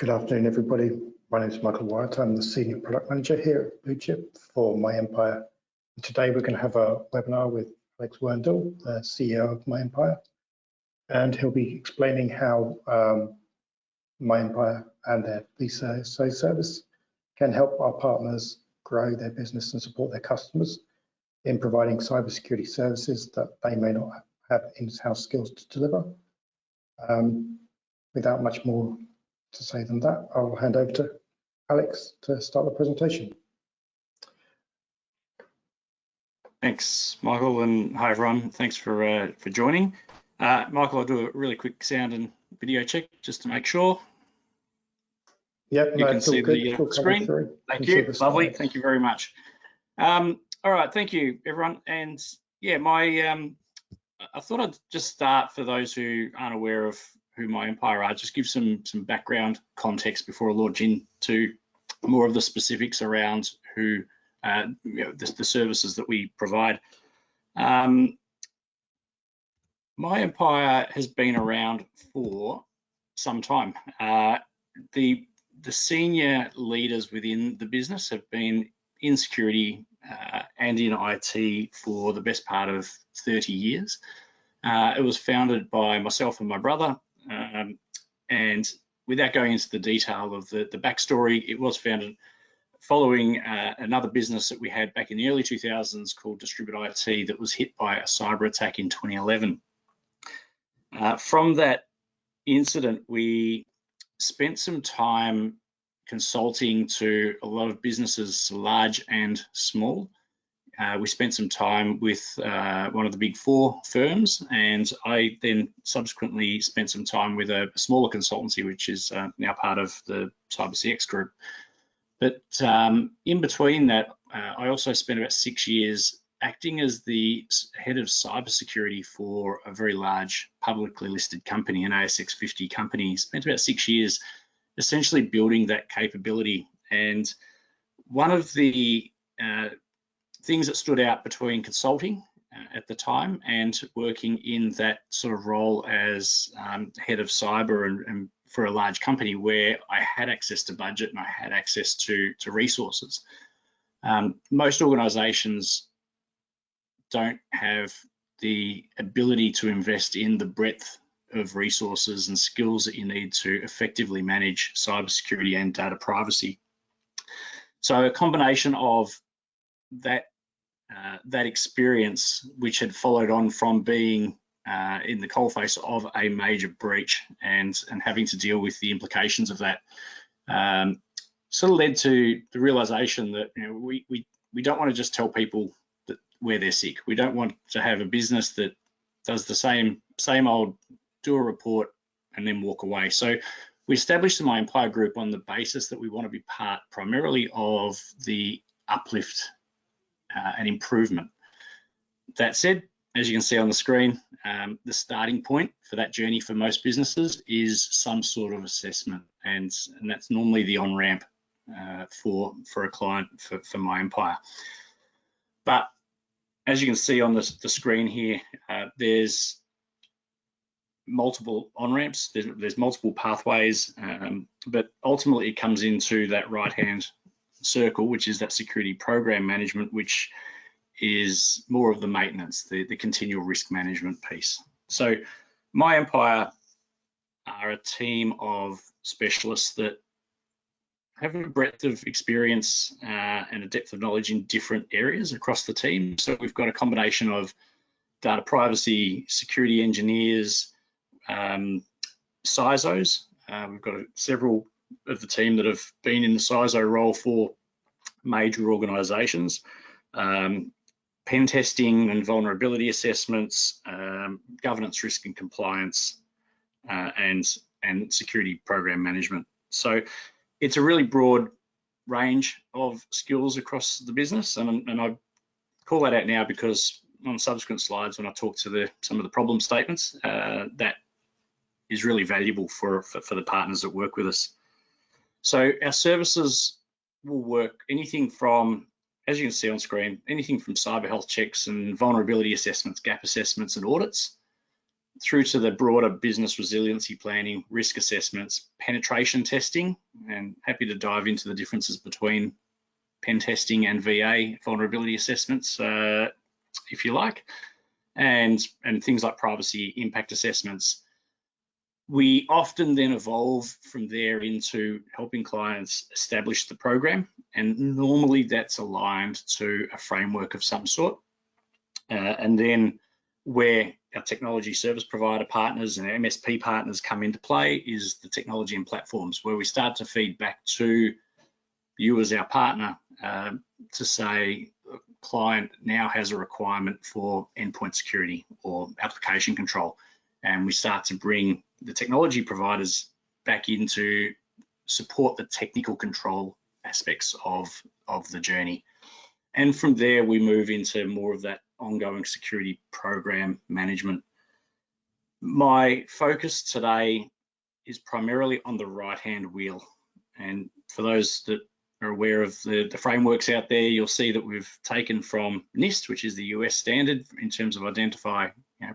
Good afternoon, everybody. My name is Michael Wyatt. I'm the Senior Product Manager here at Blue Chip for MyEmpire. Today we're going to have a webinar with Alex Werndl, the CEO of MyEmpire, and he'll be explaining how MyEmpire and their vCISO service can help our partners grow their business and support their customers in providing cybersecurity services that they may not have in-house skills to deliver. Without much more to say than that, I'll hand over to Alex to start the presentation. Thanks, Michael, and hi everyone. Thanks for joining. Michael, I'll do a really quick sound and video check just to make sure. Yep, you can see the screen. Thank you. Lovely. Thank you very much. All right, thank you, everyone. And yeah, I thought I'd just start, for those who aren't aware of who MyEmpire are, just give some background context before I launch into more of the specifics around who the services that we provide. MyEmpire has been around for some time. The senior leaders within the business have been in security and in IT for the best part of 30 years. It was founded by myself and my brother. And without going into the detail of the backstory, it was founded following another business that we had back in the early 2000s called Distributed IT that was hit by a cyber attack in 2011. From that incident, we spent some time consulting to a lot of businesses, large and small. We spent some time with one of the big four firms, and I then subsequently spent some time with a smaller consultancy, which is now part of the CyberCX group. But in between that, I also spent about 6 years acting as the head of cybersecurity for a very large publicly listed company, an ASX 50 company. Spent about 6 years essentially building that capability. And one of the things that stood out between consulting at the time and working in that sort of role as head of cyber and for a large company where I had access to budget and I had access to resources. Most organizations don't have the ability to invest in the breadth of resources and skills that you need to effectively manage cybersecurity and data privacy. So a combination of that experience, which had followed on from being in the coalface of a major breach and having to deal with the implications of that, sort of led to the realization that we don't want to just tell people that where they're sick. We don't want to have a business that does the same old, do a report and then walk away. So we established the MyEmpire Group on the basis that we want to be part primarily of the uplift and improvement. That said, as you can see on the screen, the starting point for that journey for most businesses is some sort of assessment, and that's normally the on-ramp for a client for MyEmpire. But as you can see on the screen here, there's multiple on-ramps, there's multiple pathways, but ultimately it comes into that right-hand circle, which is that security program management, which is more of the maintenance, the continual risk management piece. So MyEmpire are a team of specialists that have a breadth of experience and a depth of knowledge in different areas across the team. So we've got a combination of data privacy, security engineers, CISOs. We've got several of the team that have been in the CISO role for major organizations, pen testing and vulnerability assessments, governance, risk and compliance, and security program management. So it's a really broad range of skills across the business, and I call that out now because on subsequent slides when I talk to some of the problem statements, that is really valuable for the partners that work with us. So our services will work anything from, as you can see on screen, anything from cyber health checks and vulnerability assessments, gap assessments and audits, through to the broader business resiliency planning, risk assessments, penetration testing, and happy to dive into the differences between pen testing and VA vulnerability assessments, if you like, and things like privacy impact assessments. We often then evolve from there into helping clients establish the program, and normally that's aligned to a framework of some sort. And then where our technology service provider partners and MSP partners come into play is the technology and platforms, where we start to feed back to you as our partner to say, client now has a requirement for endpoint security or application control. And we start to bring the technology providers back in to support the technical control aspects of the journey. And from there, we move into more of that ongoing security program management. My focus today is primarily on the right-hand wheel. And for those that are aware of the frameworks out there, you'll see that we've taken from NIST, which is the US standard in terms of identify,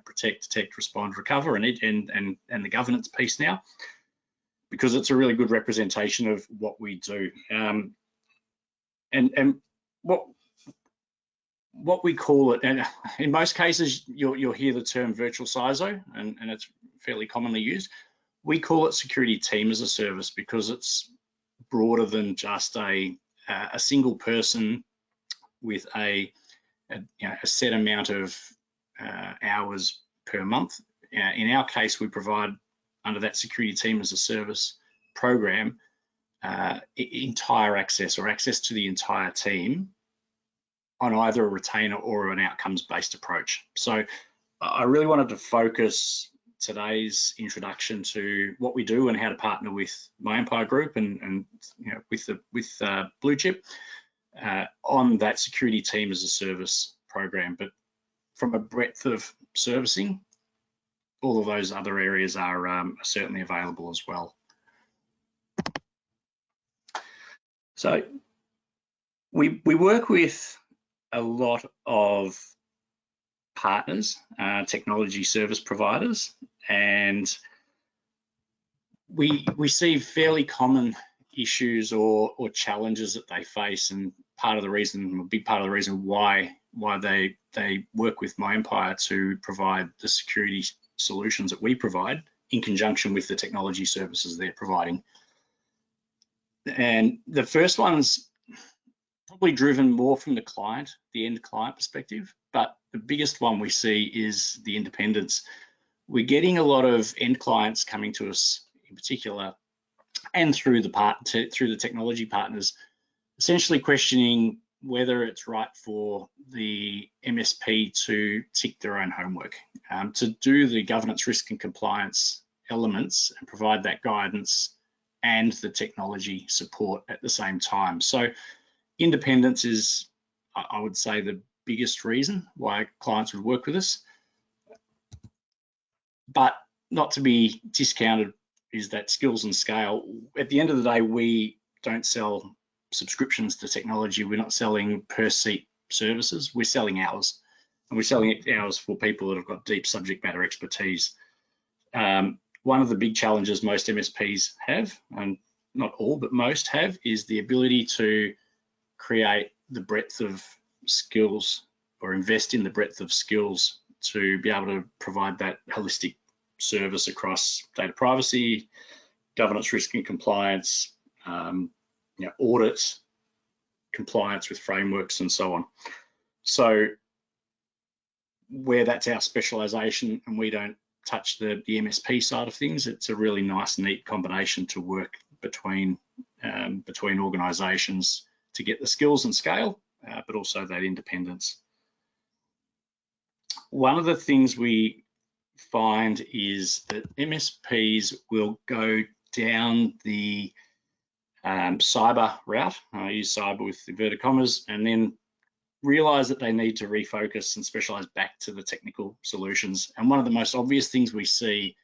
protect, detect, respond, recover, and the governance piece now, because it's a really good representation of what we do. And what we call it, and in most cases you'll hear the term virtual CISO, and it's fairly commonly used. We call it security team as a service because it's broader than just a single person with a set amount of hours per month. In our case, we provide under that security team as a service program entire access or access to the entire team on either a retainer or an outcomes-based approach. So I really wanted to focus today's introduction to what we do and how to partner with MyEmpire Group and with Blue Chip on that security team as a service program. But from a breadth of servicing, all of those other areas are certainly available as well. So we work with a lot of partners, technology service providers, and we see fairly common issues or challenges that they face, and a big part of the reason why they work with MyEmpire to provide the security solutions that we provide in conjunction with the technology services they're providing. And the first one's probably driven more from the end client perspective, but the biggest one we see is the independence. We're getting a lot of end clients coming to us in particular, and through the technology partners, essentially questioning whether it's right for the MSP to tick their own homework, to do the governance, risk and compliance elements and provide that guidance and the technology support at the same time. So independence is, I would say, the biggest reason why clients would work with us. But not to be discounted is that skills and scale. At the end of the day, we don't sell subscriptions to technology. We're not selling per seat services. We're selling hours, and we're selling hours for people that have got deep subject matter expertise. One of the big challenges most MSPs have, and not all, but most have, is the ability to create the breadth of skills or invest in the breadth of skills to be able to provide that holistic service across data privacy, governance, risk and compliance, audits, compliance with frameworks and so on. So where that's our specialization and we don't touch the MSP side of things, it's a really nice, neat combination to work between organizations to get the skills and scale, but also that independence. One of the things we find is that MSPs will go down the cyber route, I use cyber with inverted commas, and then realize that they need to refocus and specialize back to the technical solutions. And one of the most obvious things we see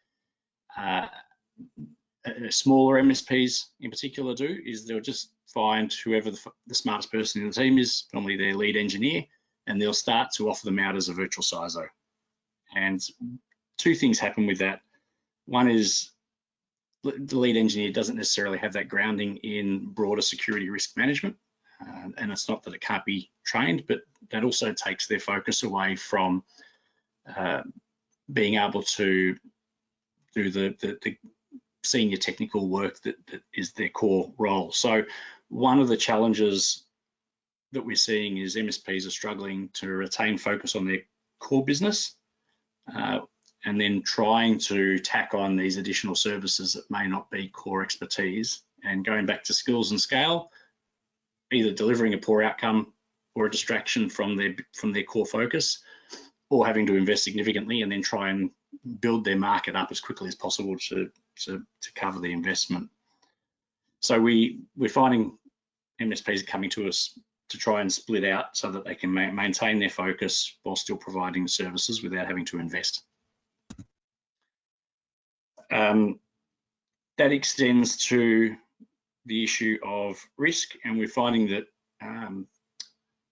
smaller MSPs in particular do is they'll just find whoever the smartest person in the team is, normally their lead engineer, and they'll start to offer them out as a virtual CISO. And two things happen with that. One is the lead engineer doesn't necessarily have that grounding in broader security risk management. And it's not that it can't be trained, but that also takes their focus away from being able to do the senior technical work that is their core role. So one of the challenges that we're seeing is MSPs are struggling to retain focus on their core business and then trying to tack on these additional services that may not be core expertise, and going back to skills and scale, either delivering a poor outcome or a distraction from their core focus, or having to invest significantly and then try and build their market up as quickly as possible to cover the investment. So we're finding MSPs are coming to us to try and split out so that they can maintain their focus while still providing services without having to invest. That extends to the issue of risk, and we're finding that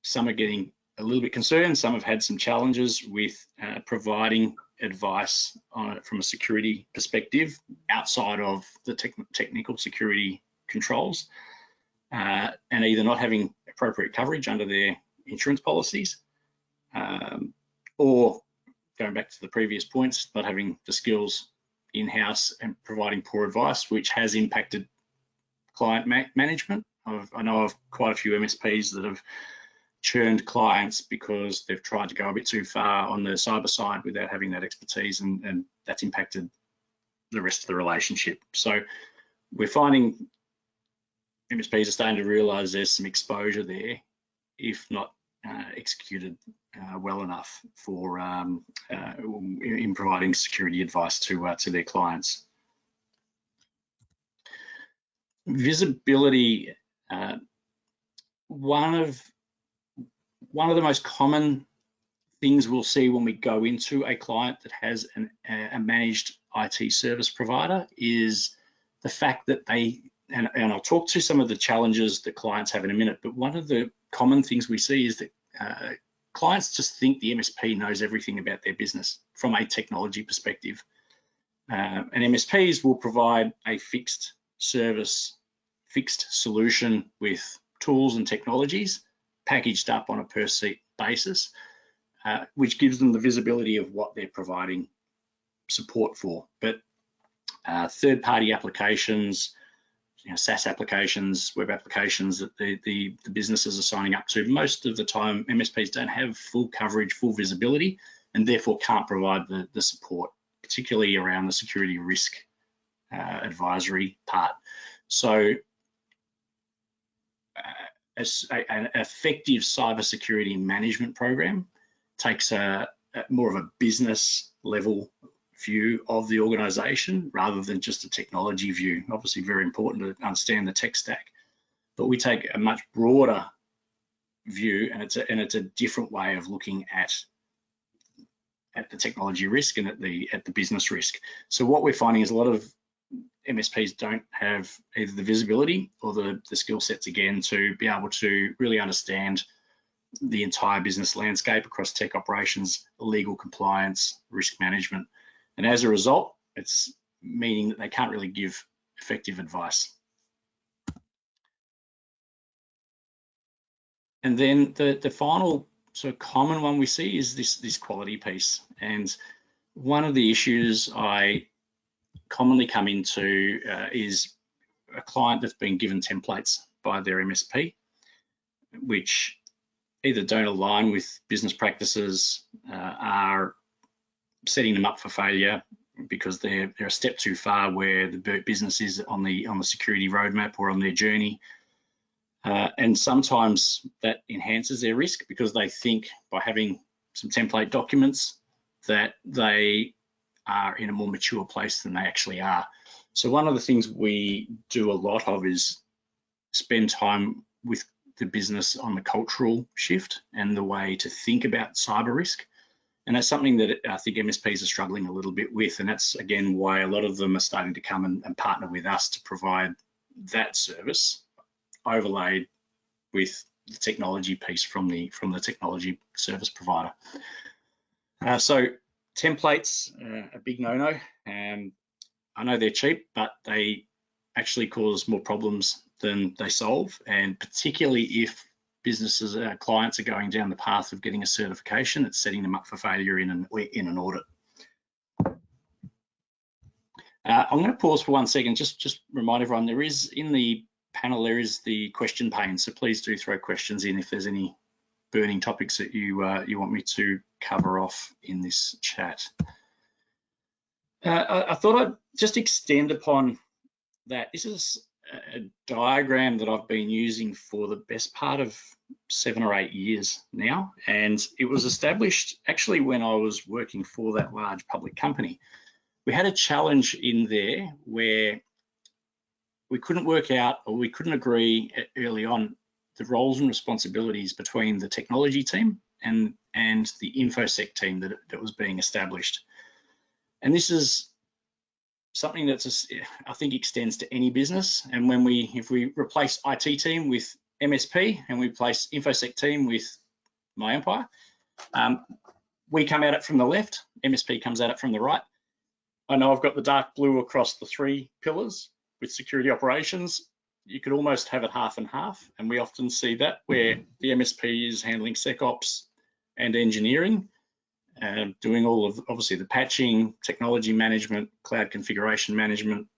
some are getting a little bit concerned. Some have had some challenges with providing advice from a security perspective outside of the technical security controls, and either not having appropriate coverage under their insurance policies, or going back to the previous points, not having the skills in-house and providing poor advice, which has impacted client management. I know of quite a few MSPs that have churned clients because they've tried to go a bit too far on the cyber side without having that expertise, and that's impacted the rest of the relationship. So we're finding MSPs are starting to realise there's some exposure there, if not executed well enough for in providing security advice to their clients. Visibility, one of the most common things we'll see when we go into a client that has a managed IT service provider is the fact that they, and I'll talk to some of the challenges that clients have in a minute, but one of the common things we see is that clients just think the MSP knows everything about their business from a technology perspective. And MSPs will provide a fixed service, fixed solution with tools and technologies packaged up on a per seat basis, which gives them the visibility of what they're providing support for. But third-party applications, SaaS applications, web applications that the businesses are signing up to, most of the time MSPs don't have full coverage, full visibility, and therefore can't provide the support, particularly around the security risk advisory part. So an effective cybersecurity management program takes more of a business level view of the organization rather than just a technology view. Obviously very important to understand the tech stack, but we take a much broader view, and it's a different way of looking at the technology risk and at the business risk. So what we're finding is a lot of MSPs don't have either the visibility or the skill sets, again, to be able to really understand the entire business landscape across tech operations, legal compliance, risk management. And as a result, it's meaning that they can't really give effective advice. And then the final sort of common one we see is this quality piece. And one of the issues I commonly come into is a client that's been given templates by their MSP, which either don't align with business practices, are setting them up for failure because they're a step too far where the business is on the security roadmap or on their journey. And sometimes that enhances their risk because they think by having some template documents that they are in a more mature place than they actually are. So one of the things we do a lot of is spend time with the business on the cultural shift and the way to think about cyber risk. And that's something that I think MSPs are struggling a little bit with. And that's, again, why a lot of them are starting to come and partner with us to provide that service overlaid with the technology piece from the technology service provider. So Templates, a big no-no. I know they're cheap, but they actually cause more problems than they solve, and particularly if businesses, clients are going down the path of getting a certification, it's setting them up for failure in an audit. I'm going to pause for 1 second, just remind everyone, there is in the panel, there is the question pane, so please do throw questions in if there's any burning topics that you want me to cover off in this chat. I thought I'd just extend upon that. This is a diagram that I've been using for the best part of 7 or 8 years now, and it was established actually when I was working for that large public company. We had a challenge in there where we couldn't work out, or we couldn't agree early on, the roles and responsibilities between the technology team and the InfoSec team that was being established. And this is something that's, I think, extends to any business. And if we replace IT team with MSP and we replace InfoSec team with MyEmpire, we come at it from the left, MSP comes at it from the right. I know I've got the dark blue across the 3 pillars with security operations. You could almost have it half and half, and we often see that where the MSP is handling SecOps and engineering, doing all of, obviously, the patching, technology management, cloud configuration management,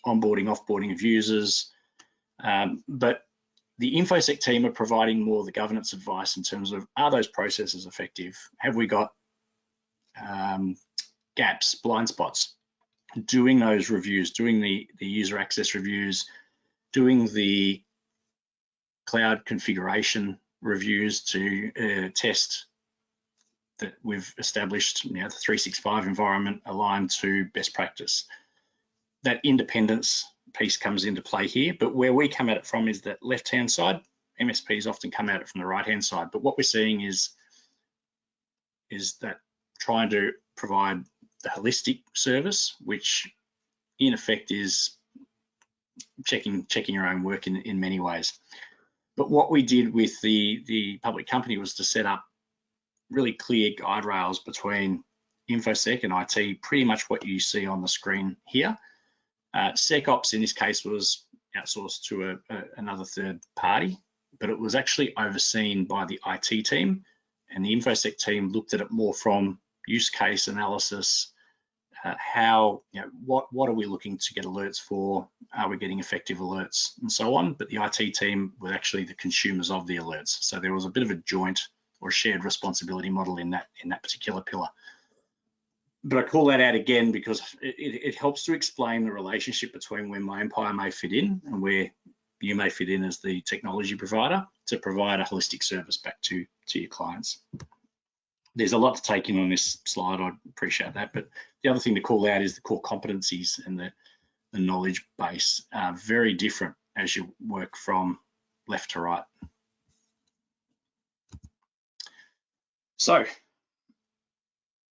onboarding, offboarding of users. But the InfoSec team are providing more the governance advice in terms of, are those processes effective? Have we got gaps, blind spots? Doing those reviews, doing the user access reviews, doing the cloud configuration reviews to test that we've established, the 365 environment aligned to best practice. That independence piece comes into play here, but where we come at it from is that left-hand side. MSPs often come at it from the right-hand side, but what we're seeing is that trying to provide the holistic service, which in effect is checking your own work in many ways. But what we did with the public company was to set up really clear guide rails between InfoSec and IT, pretty much what you see on the screen here. SecOps in this case was outsourced to another third party, but it was actually overseen by the IT team, and the InfoSec team looked at it more from use case analysis. What are we looking to get alerts for? Are we getting effective alerts, and so on? But the IT team were actually the consumers of the alerts, so there was a bit of a joint or shared responsibility model in that particular pillar. But I call that out again because it helps to explain the relationship between where MyEmpire may fit in and where you may fit in as the technology provider to provide a holistic service back to your clients. There's a lot to take in on this slide, I appreciate that, but the other thing to call out is the core competencies and the knowledge base are very different as you work from left to right. So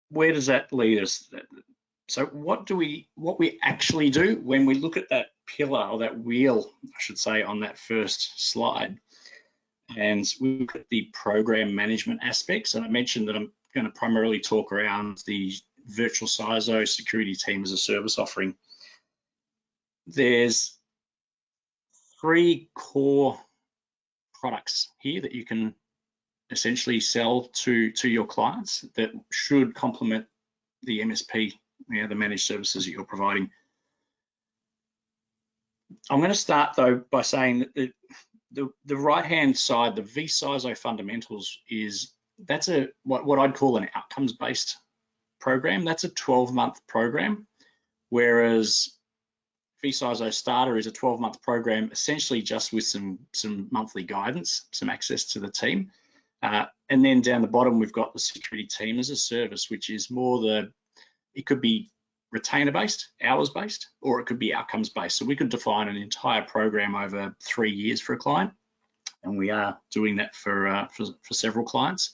where does that lead us? So what we actually do when we look at that pillar, or that wheel, I should say, on that first slide, and we look at the program management aspects, and I mentioned that I'm going to primarily talk around the virtual CISO security team as a service offering. There's 3 core products here that you can essentially sell to your clients that should complement the MSP, the managed services that you're providing. I'm going to start though by saying that the right-hand side, the vCISO fundamentals, that's what I'd call an outcomes-based program. That's a 12-month program, whereas vCISO Starter is a 12-month program, essentially just with some monthly guidance, some access to the team. And then down the bottom, we've got the security team as a service, which is more it could be retainer-based, hours-based, or it could be outcomes-based. So we could define an entire program over 3 years for a client, and we are doing that for several clients,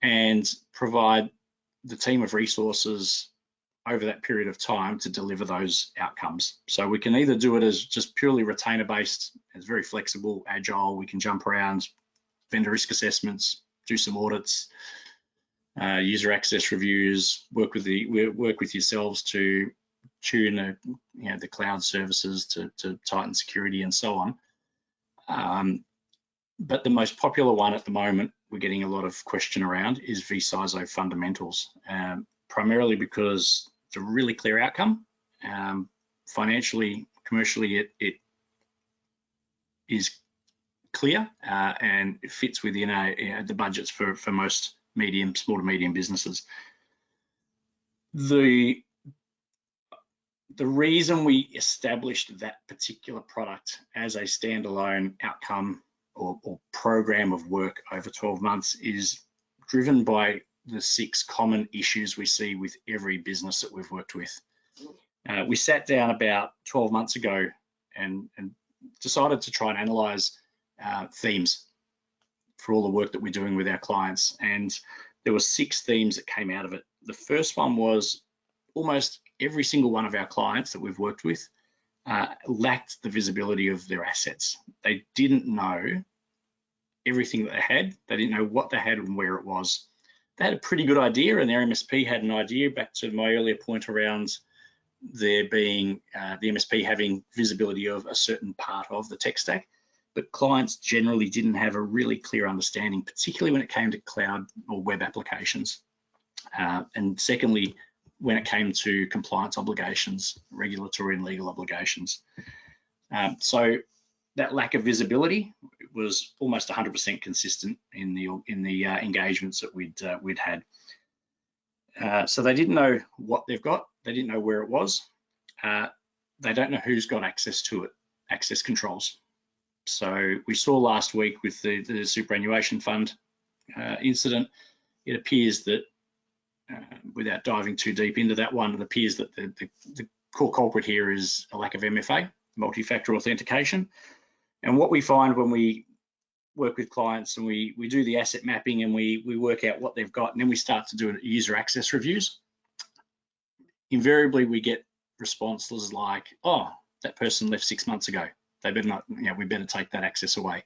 and provide the team of resources over that period of time to deliver those outcomes. So we can either do it as just purely retainer-based, it's very flexible, agile, we can jump around, vendor risk assessments, do some audits, user access reviews, work with yourselves to tune the cloud services to tighten security and so on. But the most popular one at the moment we're getting a lot of question around is vCISO fundamentals, primarily because it's a really clear outcome. Financially, commercially, it is clear and it fits within the budgets for most small to medium businesses. The reason we established that particular product as a standalone outcome or program of work over 12 months is driven by the 6 common issues we see with every business that we've worked with. We sat down about 12 months ago and decided to try and analyze themes for all the work that we're doing with our clients, and there were 6 themes that came out of it. The first one was almost every single one of our clients that we've worked with lacked the visibility of their assets. They didn't know everything that they had. They didn't know what they had and where it was. They had a pretty good idea, and their MSP had an idea, back to my earlier point around there being the MSP having visibility of a certain part of the tech stack, but clients generally didn't have a really clear understanding, particularly when it came to cloud or web applications. And secondly, when it came to compliance obligations, regulatory and legal obligations. So that lack of visibility was almost 100% consistent in the engagements that we'd had. So they didn't know what they've got. They didn't know where it was. They don't know who's got access to it, access controls. So we saw last week with the superannuation fund incident, it appears that, without diving too deep into that one, it appears that the core culprit here is a lack of MFA, multi-factor authentication. And what we find when we work with clients and we do the asset mapping and we work out what they've got, and then we start to do user access reviews, invariably we get responses like, oh, that person left 6 months ago. They better not, we better take that access away.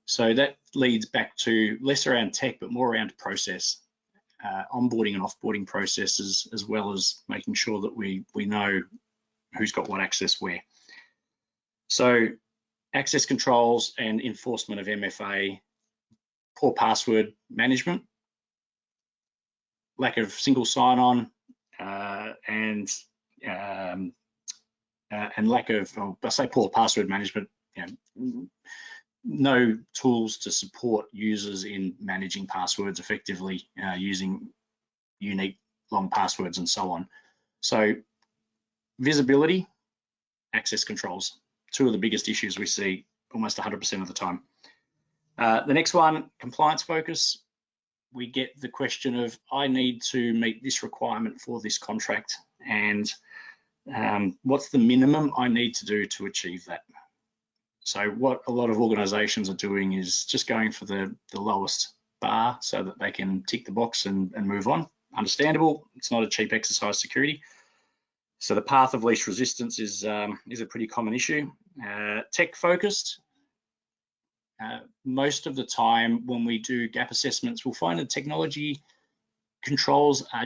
So that leads back to less around tech, but more around process, onboarding and offboarding processes, as well as making sure that we know who's got what access where. So access controls and enforcement of MFA, poor password management, lack of single sign-on, and lack of, I say poor password management, no tools to support users in managing passwords effectively, using unique long passwords and so on. So visibility, access controls, 2 of the biggest issues we see almost 100% of the time. The next one, compliance focus. We get the question of, I need to meet this requirement for this contract, and what's the minimum I need to do to achieve that? So what a lot of organizations are doing is just going for the lowest bar so that they can tick the box and move on. Understandable, it's not a cheap exercise, security. So the path of least resistance is a pretty common issue. Tech focused. Most of the time when we do gap assessments, we'll find that technology controls are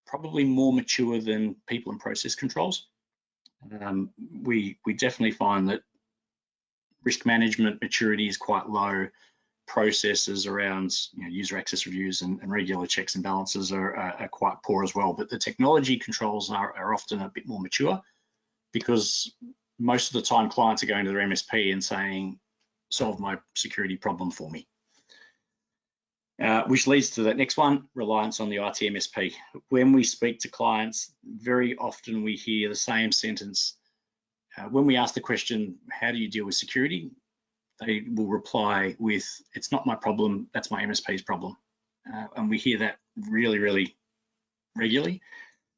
probably more mature than people and process controls. We definitely find that risk management maturity is quite low. Processes around user access reviews and regular checks and balances are quite poor as well. But the technology controls are often a bit more mature, because most of the time clients are going to their MSP and saying, solve my security problem for me. Which leads to that next one, reliance on the IT MSP. When we speak to clients, very often we hear the same sentence. When we ask the question, how do you deal with security? They will reply with, it's not my problem, that's my MSP's problem. And we hear that really, really regularly.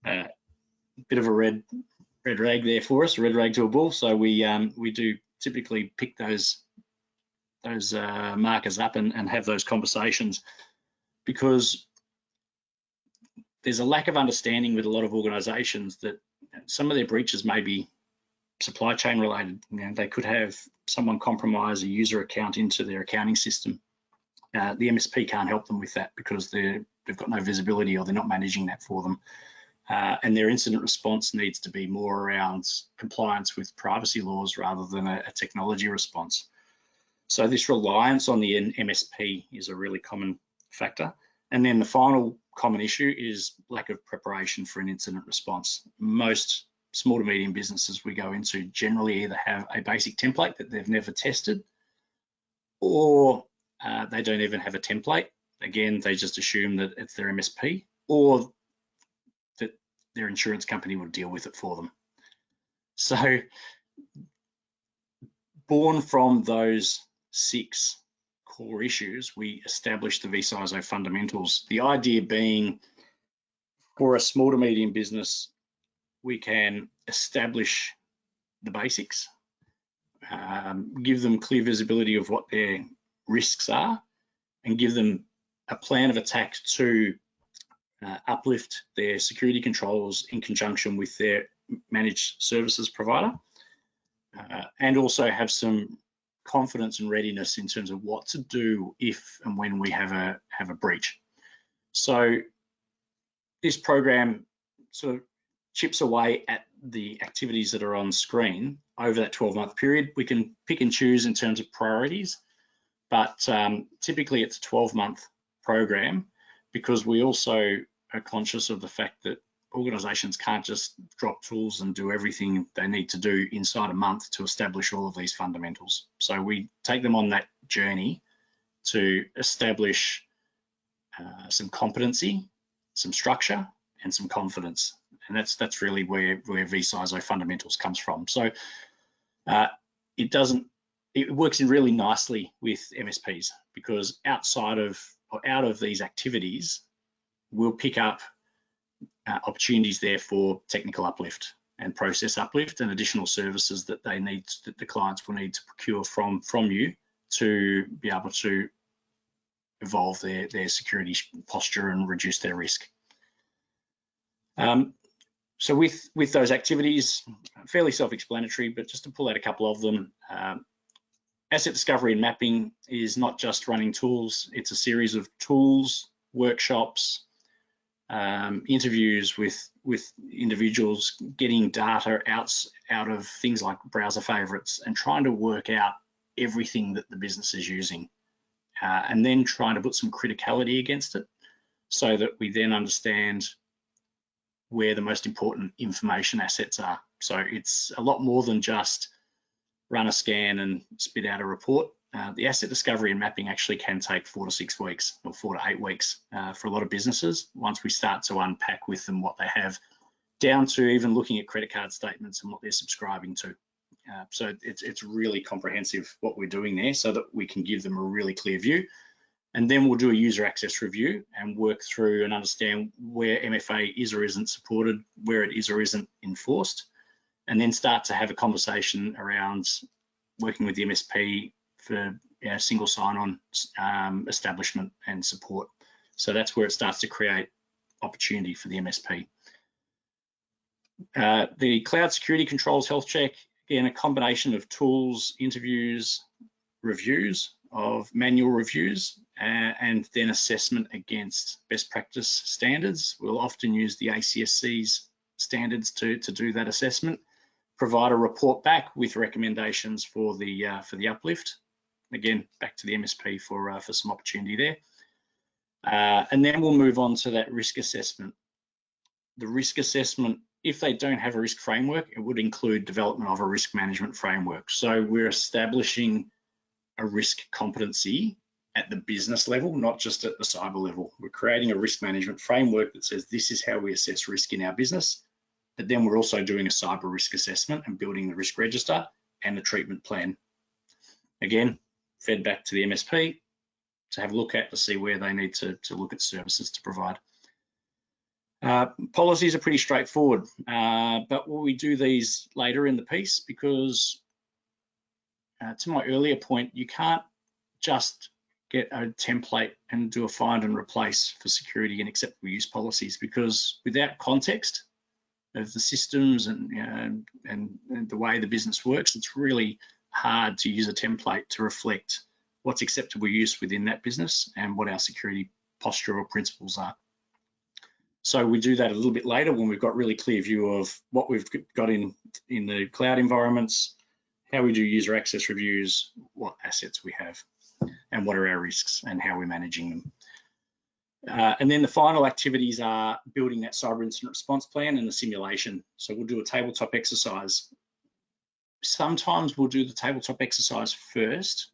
Bit of a red rag there for us, a red rag to a bull. So we do typically pick those markers up and have those conversations, because there's a lack of understanding with a lot of organizations that some of their breaches may be supply chain related. They could have someone compromise a user account into their accounting system. The MSP can't help them with that because their they've got no visibility or they're not managing that for them. And their incident response needs to be more around compliance with privacy laws rather than a technology response. So this reliance on the MSP is a really common factor. And then the final common issue is lack of preparation for an incident response. Most small to medium businesses we go into generally either have a basic template that they've never tested, or they don't even have a template. Again, they just assume that it's their MSP, or that their insurance company will deal with it for them. So born from those 6 core issues, we established the vCISO fundamentals. The idea being, for a small to medium business, we can establish the basics, give them clear visibility of what their risks are, and give them a plan of attack to uplift their security controls in conjunction with their managed services provider, and also have some confidence and readiness in terms of what to do if and when we have a breach. So this program sort of chips away at the activities that are on screen over that 12-month period. We can pick and choose in terms of priorities, but typically it's a 12-month program, because we also are conscious of the fact that organizations can't just drop tools and do everything they need to do inside a month to establish all of these fundamentals. So we take them on that journey to establish some competency, some structure, and some confidence. And that's really where vCISO fundamentals comes from. So it works in really nicely with MSPs, because out of these activities, we'll pick up opportunities there for technical uplift and process uplift and additional services that the clients will need to procure from you to be able to evolve their security posture and reduce their risk. So with those activities, fairly self-explanatory, but just to pull out a couple of them, asset discovery and mapping is not just running tools, it's a series of tools, workshops, interviews with individuals, getting data out of things like browser favorites and trying to work out everything that the business is using, and then trying to put some criticality against it so that we then understand where the most important information assets are. So it's a lot more than just run a scan and spit out a report. The asset discovery and mapping actually can take 4 to 6 weeks or 4 to 8 weeks for a lot of businesses once we start to unpack with them what they have, down to even looking at credit card statements and what they're subscribing to. So it's really comprehensive what we're doing there, so that we can give them a really clear view. And then we'll do a user access review and work through and understand where MFA is or isn't supported, where it is or isn't enforced, and then start to have a conversation around working with the MSP for single sign-on establishment and support. So that's where it starts to create opportunity for the MSP. The cloud security controls health check, again, a combination of tools, interviews, reviews of manual reviews, and then assessment against best practice standards. We'll often use the ACSC's standards to do that assessment, provide a report back with recommendations for the uplift. Again, back to the MSP for some opportunity there. And then we'll move on to that risk assessment. The risk assessment, if they don't have a risk framework, it would include development of a risk management framework. So we're establishing a risk competency at the business level, not just at the cyber level. We're creating a risk management framework that says this is how we assess risk in our business, but then we're also doing a cyber risk assessment and building the risk register and the treatment plan. Again, fed back to the MSP to have a look at to see where they need to look at services to provide. Policies are pretty straightforward, but we do these later in the piece because, to my earlier point, you can't just get a template and do a find and replace for security and acceptable use policies, because without context of the systems and the way the business works, it's really hard to use a template to reflect what's acceptable use within that business and what our security postural principles are. So we do that a little bit later when we've got really clear view of what we've got in the cloud environments, how we do user access reviews, what assets we have, and what are our risks and how we're managing them. And then the final activities are building that cyber incident response plan and the simulation. So we'll do a tabletop exercise. Sometimes we'll do the tabletop exercise first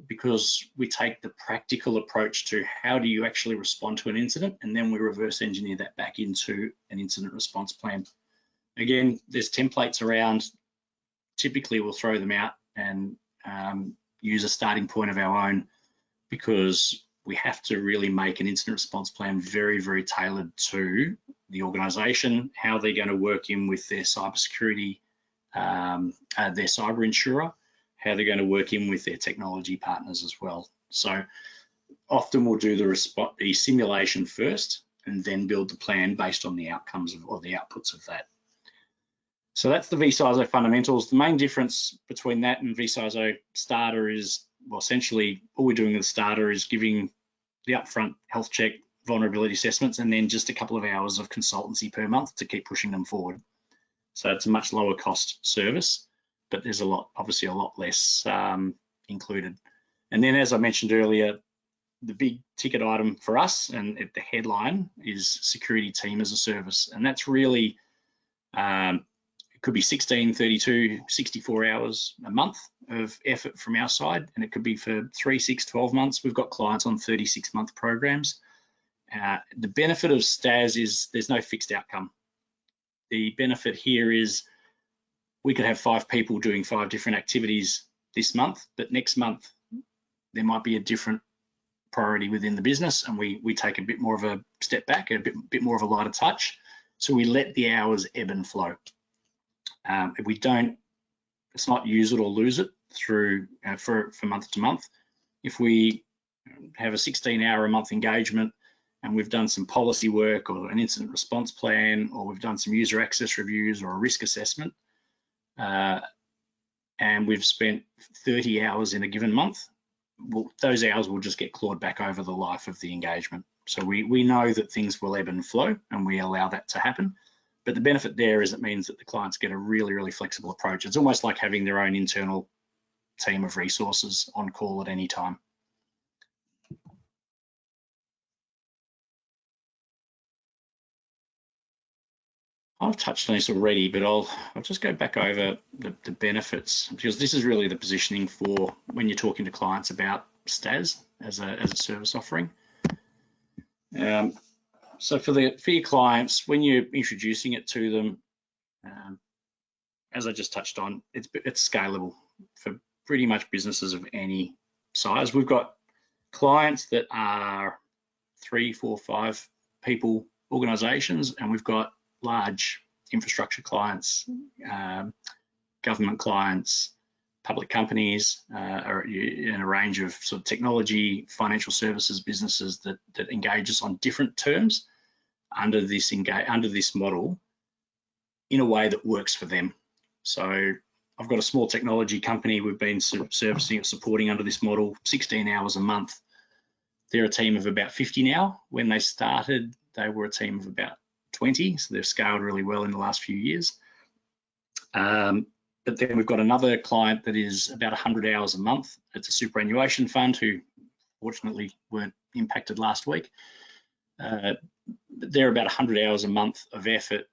because we take the practical approach to how do you actually respond to an incident, and then we reverse engineer that back into an incident response plan. Again, there's templates around. Typically, we'll throw them out and use a starting point of our own, because we have to really make an incident response plan very, very tailored to the organization, how they're going to work in with their cybersecurity, their cyber insurer, how they're going to work in with their technology partners as well. So often we'll do the simulation first and then build the plan based on the outcomes or the outputs of that. So that's the vCISO fundamentals. The main difference between that and vCISO starter is, well, essentially all we're doing with the starter is giving the upfront health check, vulnerability assessments, and then just a couple of hours of consultancy per month to keep pushing them forward. So it's a much lower cost service, but there's obviously a lot less included. And then, as I mentioned earlier, the big ticket item for us and at the headline is security team as a service. And that's really, it could be 16, 32, 64 hours a month of effort from our side. And it could be for 3, 6, 12 months. We've got clients on 36-month programs. The benefit of STAS is there's no fixed outcome. The benefit here is we could have 5 people doing 5 different activities this month, but next month there might be a different priority within the business, and we take a bit more of a step back, a bit more of a lighter touch. So we let the hours ebb and flow. If we don't, it's not use it or lose it through for month to month. If we have a 16-hour a month engagement and we've done some policy work or an incident response plan, or we've done some user access reviews or a risk assessment, and we've spent 30 hours in a given month, well, those hours will just get clawed back over the life of the engagement. So we know that things will ebb and flow, and we allow that to happen. But the benefit there is it means that the clients get a really, really flexible approach. It's almost like having their own internal team of resources on call at any time. I've touched on this already, but I'll just go back over the benefits, because this is really the positioning for when you're talking to clients about STAS as a service offering. So for your clients, when you're introducing it to them, as I just touched on, it's scalable for pretty much businesses of any size. We've got clients that are 3, 4, 5 people organizations, and we've got large infrastructure clients, government clients, public companies, or in a range of sort of technology, financial services businesses that engage us on different terms under this model in a way that works for them. So I've got a small technology company we've been servicing or supporting under this model, 16 hours a month. They're a team of about 50 now. When they started, they were a team of about 20, so they've scaled really well in the last few years. But then we've got another client that is about 100 hours a month. It's a superannuation fund who fortunately weren't impacted last week. They're about 100 hours a month of effort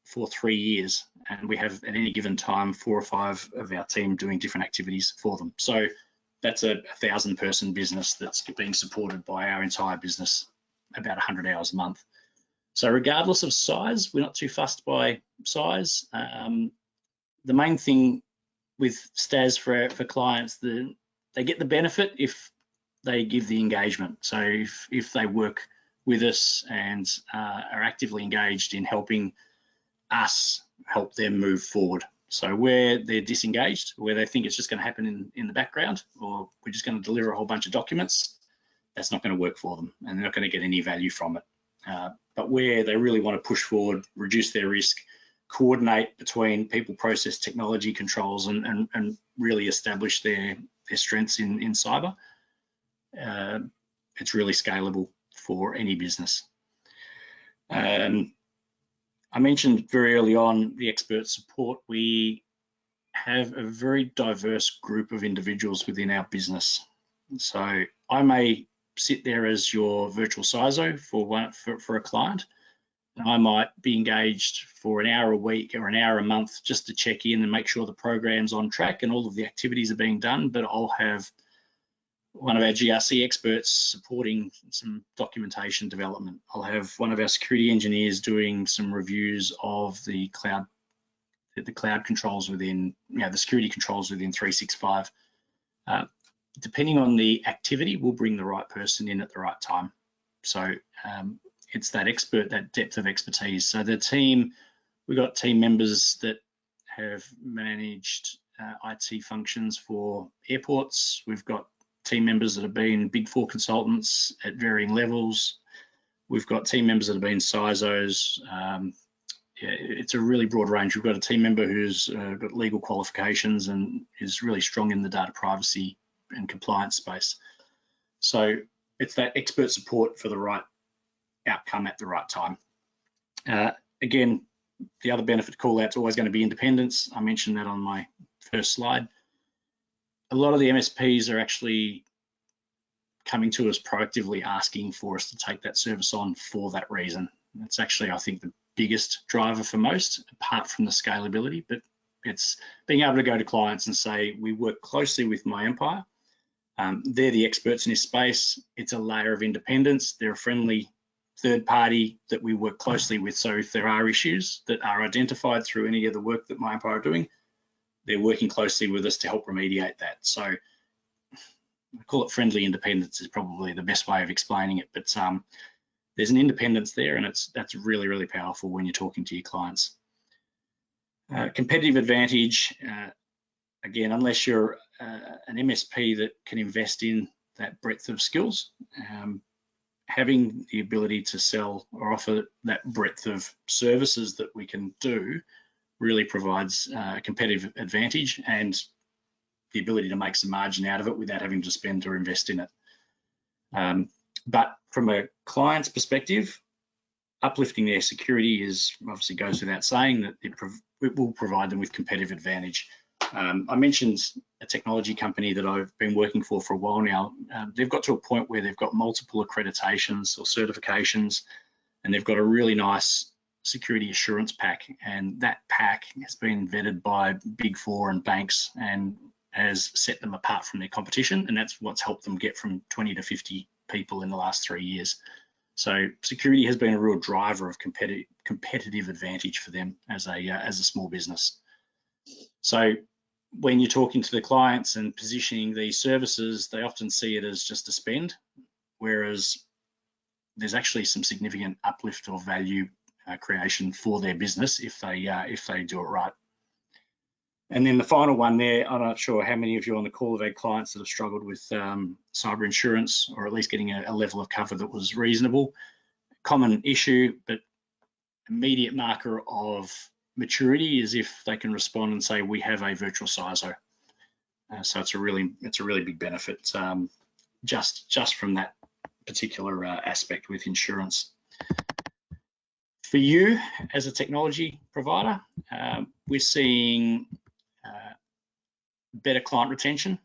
for 3 years, and we have at any given time 4 or 5 of our team doing different activities for them. So that's a 1,000-person business that's being supported by our entire business, about 100 hours a month. So regardless of size, we're not too fussed by size. The main thing with STAS for clients, they get the benefit if they give the engagement. So if they work with us and are actively engaged in helping us help them move forward. So where they're disengaged, where they think it's just going to happen in the background, or we're just going to deliver a whole bunch of documents, that's not going to work for them, and they're not going to get any value from it. But where they really want to push forward, reduce their risk, coordinate between people, process, technology controls, and really establish their strengths in cyber, it's really scalable for any business. I mentioned very early on the expert support. We have a very diverse group of individuals within our business. So I may sit there as your virtual CISO for a client, and I might be engaged for an hour a week or an hour a month just to check in and make sure the program's on track and all of the activities are being done. But I'll have one of our GRC experts supporting some documentation development. I'll have one of our security engineers doing some reviews of the cloud controls within, the security controls within 365. Depending on the activity, we'll bring the right person in at the right time. So it's that depth of expertise. So the team, we've got team members that have managed IT functions for airports. We've got team members that have been Big Four consultants at varying levels. We've got team members that have been CISOs. It's a really broad range. We've got a team member who's got legal qualifications and is really strong in the data privacy and compliance space. So it's that expert support for the right outcome at the right time. Again, the other benefit to call out is always going to be independence. I mentioned that on my first slide. A lot of the MSPs are actually coming to us proactively asking for us to take that service on for that reason. That's actually, I think, the biggest driver for most, apart from the scalability, but it's being able to go to clients and say, we work closely with MyEmpire. They're the experts in this space. It's a layer of independence. They're a friendly third party that we work closely with. So if there are issues that are identified through any of the work that MyEmpire are doing, they're working closely with us to help remediate that. So I call it friendly independence is probably the best way of explaining it. But there's an independence there, and that's really, really powerful when you're talking to your clients. Competitive advantage, again, unless you're an MSP that can invest in that breadth of skills, having the ability to sell or offer that breadth of services that we can do really provides a competitive advantage and the ability to make some margin out of it without having to spend or invest in it. But from a client's perspective, uplifting their security obviously goes without saying that it will provide them with competitive advantage. I mentioned a technology company that I've been working for a while now. They've got to a point where they've got multiple accreditations or certifications, and they've got a really nice security assurance pack, and that pack has been vetted by Big Four and banks and has set them apart from their competition, and that's what's helped them get from 20 to 50 people in the last 3 years. So security has been a real driver of competitive advantage for them as a small business. So when you're talking to the clients and positioning these services, they often see it as just a spend, whereas there's actually some significant uplift or value creation for their business if they do it right. And then the final one there, I'm not sure how many of you on the call have had clients that have struggled with cyber insurance, or at least getting a level of cover that was reasonable. Common issue, but immediate marker of maturity is if they can respond and say, we have a virtual CISO. So it's a really big benefit just from that particular aspect with insurance. For you as a technology provider, we're seeing better client retention.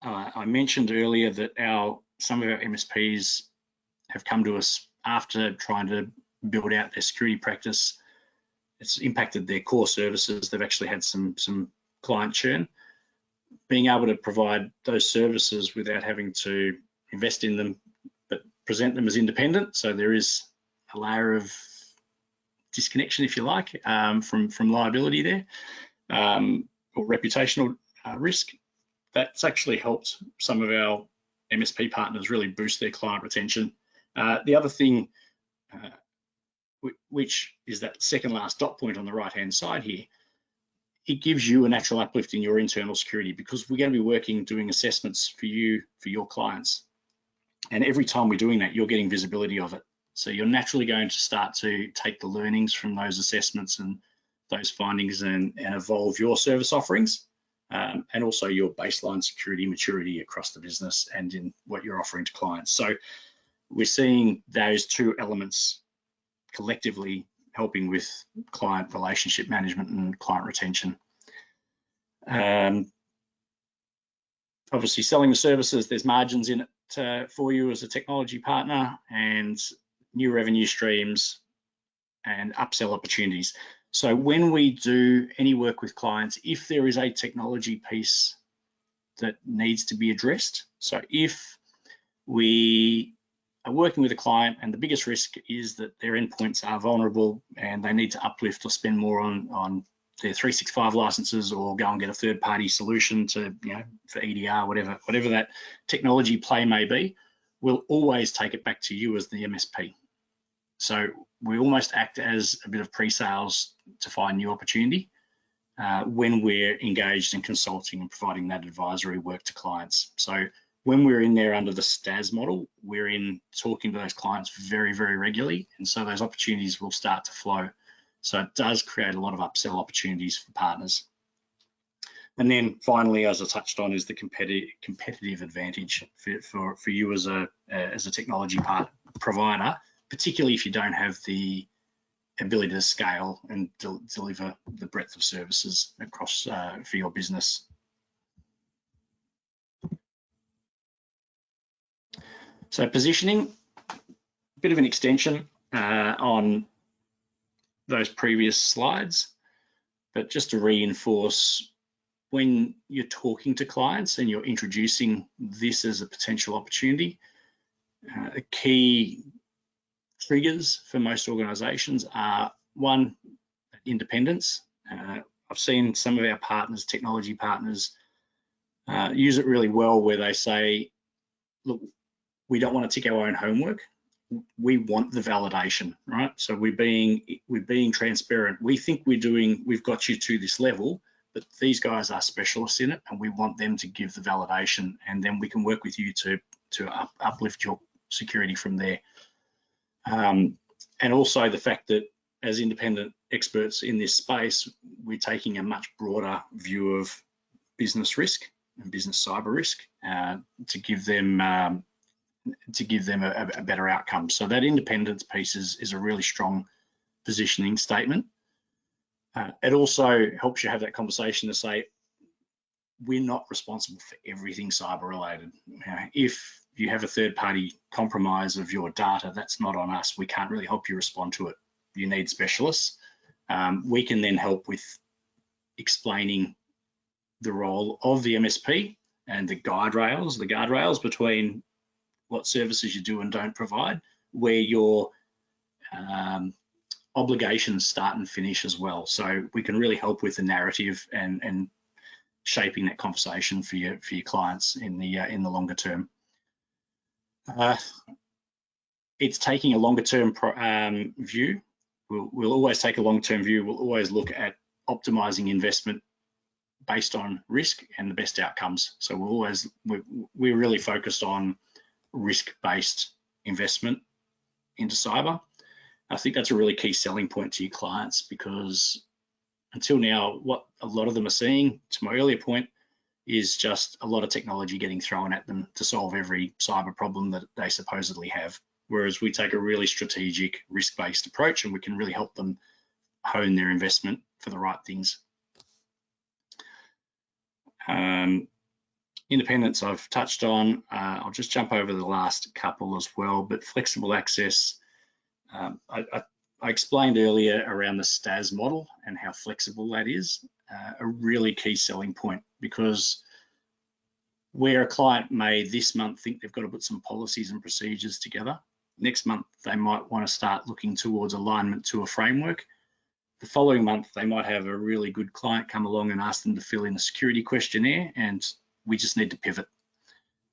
I mentioned earlier that some of our MSPs have come to us after trying to build out their security practice. It's impacted their core services. They've actually had some client churn. Being able to provide those services without having to invest in them, but present them as independent. So there is a layer of disconnection, if you like, from liability there, or reputational risk. That's actually helped some of our MSP partners really boost their client retention. The other thing, which is that second last dot point on the right-hand side here, it gives you a natural uplift in your internal security, because we're going to be doing assessments for you, for your clients. And every time we're doing that, you're getting visibility of it. So you're naturally going to start to take the learnings from those assessments and those findings and evolve your service offerings, and also your baseline security maturity across the business and in what you're offering to clients. So we're seeing those two elements collectively helping with client relationship management and client retention. Obviously, selling the services, there's margins in it for you as a technology partner, and new revenue streams and upsell opportunities. So when we do any work with clients, if there is a technology piece that needs to be addressed, so if we are working with a client and the biggest risk is that their endpoints are vulnerable and they need to uplift or spend more on their 365 licenses, or go and get a third-party solution to, for EDR, whatever that technology play may be, we'll always take it back to you as the MSP. So we almost act as a bit of pre-sales to find new opportunity when we're engaged in consulting and providing that advisory work to clients. So when we're in there under the STAS model, we're in talking to those clients very, very regularly, and so those opportunities will start to flow. So it does create a lot of upsell opportunities for partners. And then finally, as I touched on, is the competitive advantage for you as a technology provider, particularly if you don't have the ability to scale and deliver the breadth of services across for your business. So positioning, a bit of an extension on those previous slides, but just to reinforce, when you're talking to clients and you're introducing this as a potential opportunity, the key triggers for most organizations are, one, independence. I've seen some of our partners, technology partners, use it really well, where they say, look, we don't want to tick our own homework. We want the validation, right? So we're being transparent. We think we've got you to this level, but these guys are specialists in it, and we want them to give the validation, and then we can work with you to uplift your security from there. And also the fact that as independent experts in this space, we're taking a much broader view of business risk and business cyber risk to give them a better outcome. So that independence piece is a really strong positioning statement. It also helps you have that conversation to say, we're not responsible for everything cyber related. If you have a third-party compromise of your data, that's not on us. We can't really help you respond to it. You need specialists. We can then help with explaining the role of the MSP and the guardrails between what services you do and don't provide, where your obligations start and finish as well. So we can really help with the narrative and shaping that conversation for your clients in the longer term. It's taking a longer term view. We'll always take a long-term view. We'll always look at optimizing investment based on risk and the best outcomes. So we're really focused on risk-based investment into cyber. I think that's a really key selling point to your clients, because until now, what a lot of them are seeing, to my earlier point, is just a lot of technology getting thrown at them to solve every cyber problem that they supposedly have. Whereas we take a really strategic, risk-based approach, and we can really help them hone their investment for the right things. Independence I've touched on. I'll just jump over the last couple as well, but flexible access. I explained earlier around the STAS model and how flexible that is, a really key selling point, because where a client may this month think they've got to put some policies and procedures together, next month they might want to start looking towards alignment to a framework. The following month they might have a really good client come along and ask them to fill in a security questionnaire, and we just need to pivot.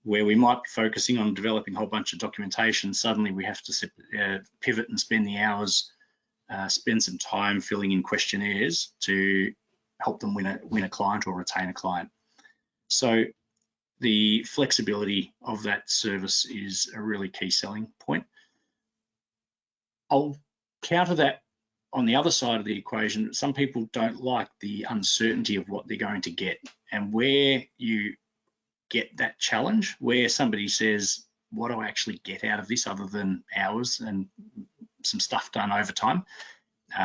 Where we might be focusing on developing a whole bunch of documentation, suddenly we have to pivot and spend the hours, spend some time filling in questionnaires to help them win a client or retain a client. So the flexibility of that service is a really key selling point. I'll counter that on the other side of the equation. Some people don't like the uncertainty of what they're going to get, and where you get that challenge where somebody says, what do I actually get out of this other than hours and some stuff done over time,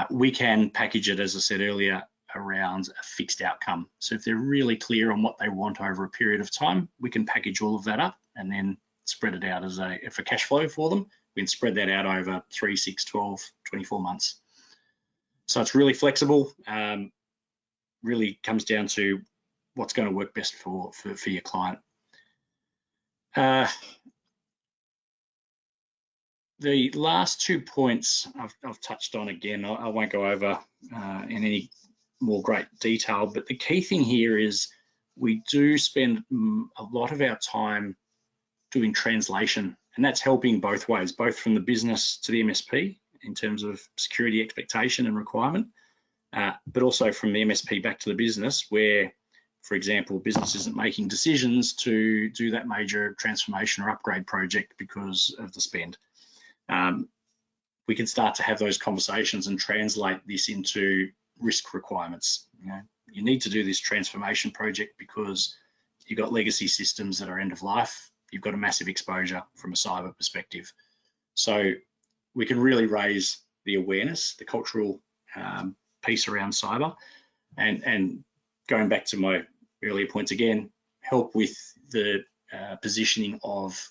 we can package it, as I said earlier, around a fixed outcome. So if they're really clear on what they want over a period of time, we can package all of that up and then spread it out as a cash flow for them. We can spread that out over 3, 6, 12, 24 months. So it's really flexible. Really comes down to what's going to work best for your client. The last 2 points I've touched on again. I won't go over in any more great detail, but the key thing here is we do spend a lot of our time doing translation, and that's helping both ways, both from the business to the MSP in terms of security expectation and requirement, but also from the MSP back to the business where, for example, business isn't making decisions to do that major transformation or upgrade project because of the spend. We can start to have those conversations and translate this into risk requirements. You need to do this transformation project because you've got legacy systems that are end of life. You've got a massive exposure from a cyber perspective. So we can really raise the awareness, the cultural piece around cyber, and going back to my earlier points again, help with the positioning of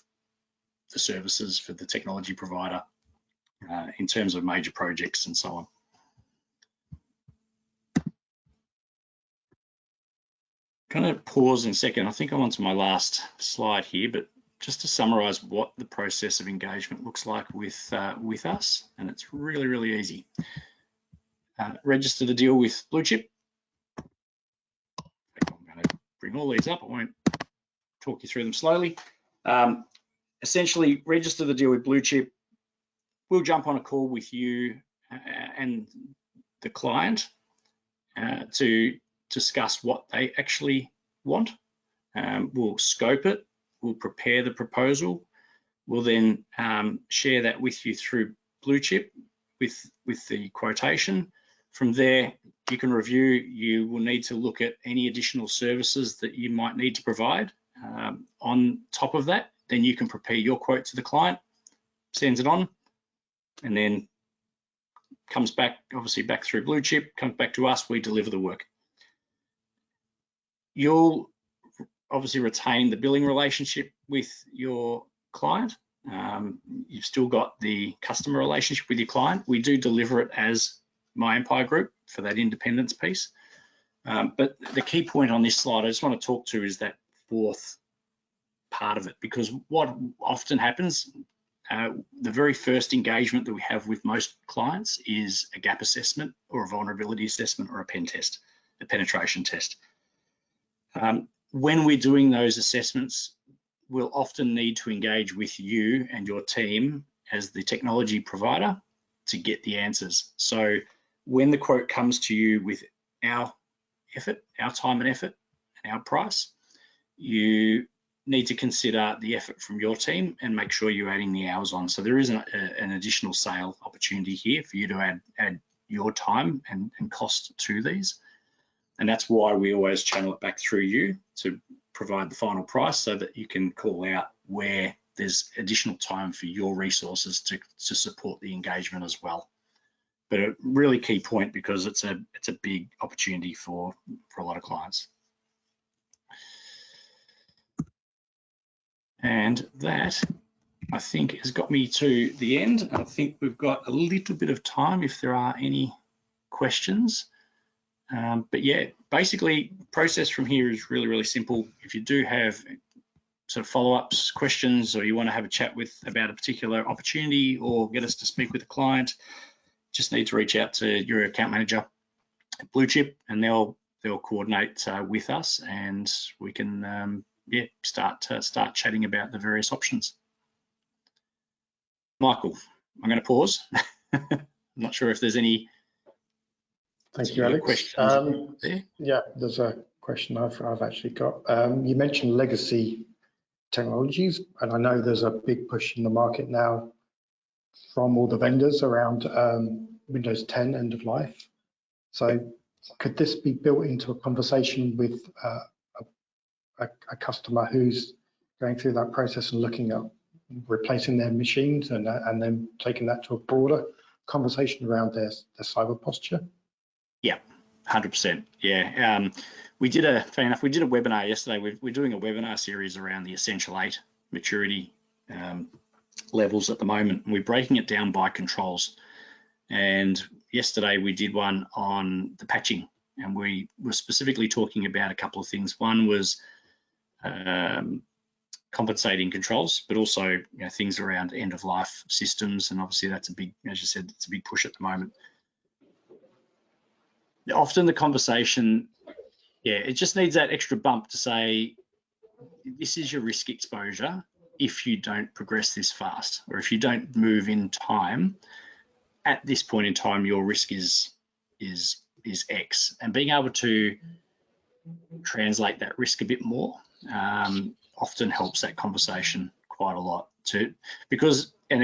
the services for the technology provider in terms of major projects and so on. Kind of pause in a second. I think I'm on to my last slide here, but just to summarize what the process of engagement looks like with us, and it's really, really easy. Register the deal with Blue Chip. I'm going to bring all these up. I won't talk you through them slowly. Essentially, register the deal with Blue Chip. We'll jump on a call with you and the client to discuss what they actually want. We'll scope it. We'll prepare the proposal. We'll then share that with you through Blue Chip with the quotation. From there, you can review. You will need to look at any additional services that you might need to provide. On top of that, then you can prepare your quote to the client, sends it on, and then comes back, obviously back through Blue Chip, comes back to us, we deliver the work. You'll obviously retain the billing relationship with your client. You've still got the customer relationship with your client. We do deliver it as MyEmpire Group for that independence piece. But the key point on this slide I just want to talk to is that fourth part of it, because what often happens, the very first engagement that we have with most clients is a gap assessment or a vulnerability assessment or a pen test, a penetration test. When we're doing those assessments, we'll often need to engage with you and your team as the technology provider to get the answers. So when the quote comes to you with our effort, our time and effort, and our price, you need to consider the effort from your team and make sure you're adding the hours on. So there is an additional sale opportunity here for you to add your time and cost to these. And that's why we always channel it back through you to provide the final price so that you can call out where there's additional time for your resources to support the engagement as well. But a really key point because it's a big opportunity for a lot of clients. And that, I think, has got me to the end. I think we've got a little bit of time if there are any questions. But yeah, basically, process from here is really, really simple. If you do have sort of follow-ups, questions, or you want to have a chat about a particular opportunity or get us to speak with a client, just need to reach out to your account manager at Blue Chip, and they'll coordinate with us, and we can start chatting about the various options. Michael, I'm going to pause. I'm not sure if there's any. Thank you, Alex. Yeah, there's a question I've actually got. You mentioned legacy technologies, and I know there's a big push in the market now from all the vendors around Windows 10 end of life. So could this be built into a conversation with a customer who's going through that process and looking at replacing their machines and then taking that to a broader conversation around their cyber posture? Yeah, 100%. Yeah, fair enough, we did a webinar yesterday. We're doing a webinar series around the Essential 8 maturity levels at the moment, and we're breaking it down by controls. And yesterday we did one on the patching, and we were specifically talking about a couple of things. One was compensating controls, but also things around end of life systems, and obviously that's a big, as you said, it's a big push at the moment. Often the conversation, it just needs that extra bump to say, this is your risk exposure if you don't progress this fast, or if you don't move in time. At this point in time, your risk is X, and being able to translate that risk a bit more often helps that conversation quite a lot. Because a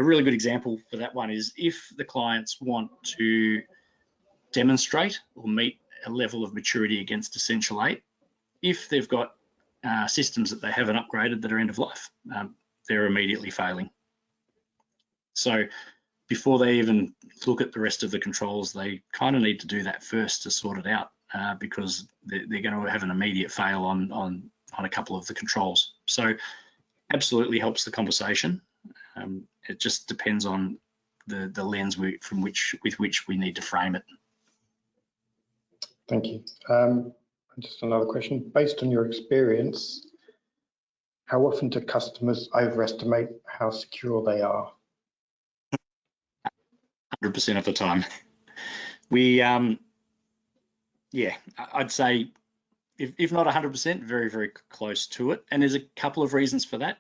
really good example for that one is if the clients want to demonstrate or meet a level of maturity against Essential 8, if they've got systems that they haven't upgraded that are end of life, they're immediately failing. So before they even look at the rest of the controls, they kind of need to do that first to sort it out, because they're going to have an immediate fail on a couple of the controls. So absolutely helps the conversation. It just depends on the lens with which we need to frame it. Thank you. Just another question. Based on your experience, how often do customers overestimate how secure they are? 100% of the time. We, I'd say if not 100%, very, very close to it. And there's a couple of reasons for that.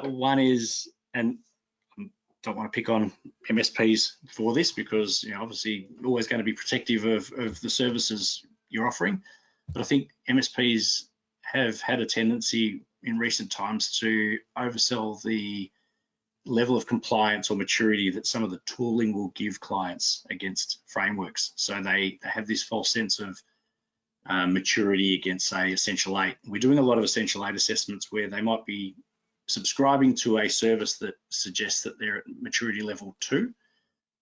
One is, and I don't want to pick on MSPs for this, because obviously always going to be protective of the services you're offering. But I think MSPs have had a tendency in recent times to oversell the level of compliance or maturity that some of the tooling will give clients against frameworks. So they have this false sense of maturity against, say, Essential 8. We're doing a lot of Essential 8 assessments where they might be subscribing to a service that suggests that they're at maturity level 2,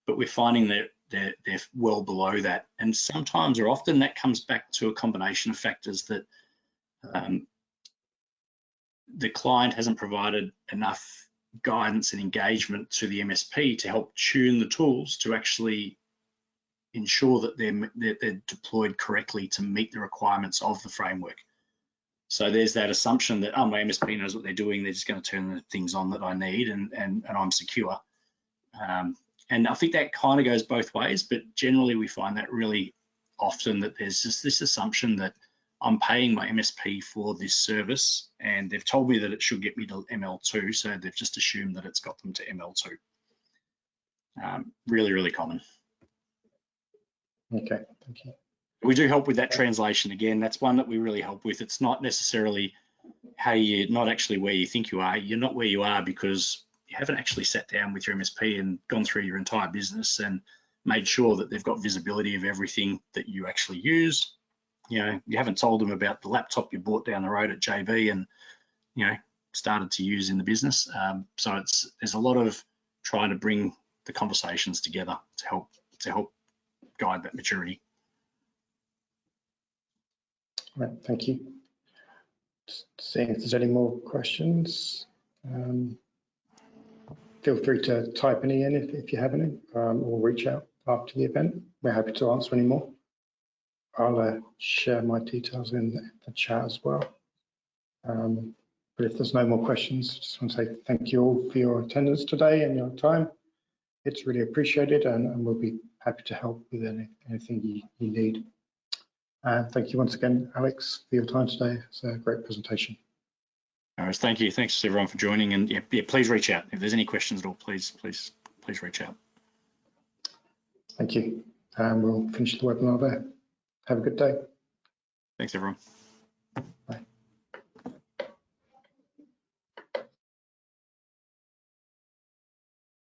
but we're finding that they're well below that. And sometimes, or often, that comes back to a combination of factors that the client hasn't provided enough guidance and engagement to the MSP to help tune the tools to actually ensure that they're deployed correctly to meet the requirements of the framework. So there's that assumption that, oh, my MSP knows what they're doing, they're just going to turn the things on that I need, and I'm secure. And I think that kind of goes both ways, but generally we find that really often that there's just this assumption that I'm paying my MSP for this service, and they've told me that it should get me to ML2, so they've just assumed that it's got them to ML2. Really, really common. Okay, thank you. We do help with that translation. Again, that's one that we really help with. It's not necessarily not actually where you think you are. You're not where you are because you haven't actually sat down with your MSP and gone through your entire business and made sure that they've got visibility of everything that you actually use. You haven't told them about the laptop you bought down the road at JB and started to use in the business. So there's a lot of trying to bring the conversations together to help guide that maturity. Right, thank you. Just seeing if there's any more questions. Feel free to type any in if you have any, or reach out after the event. We're happy to answer any more. I'll share my details in the chat as well. But if there's no more questions, just want to say thank you all for your attendance today and your time. It's really appreciated, and we'll be happy to help with anything you need. Thank you once again, Alex, for your time today. It's a great presentation. All right, thank you. Thanks everyone for joining, and yeah, please reach out if there's any questions at all. Please reach out. Thank you. And we'll finish the webinar there. Have a good day. Thanks everyone. Bye.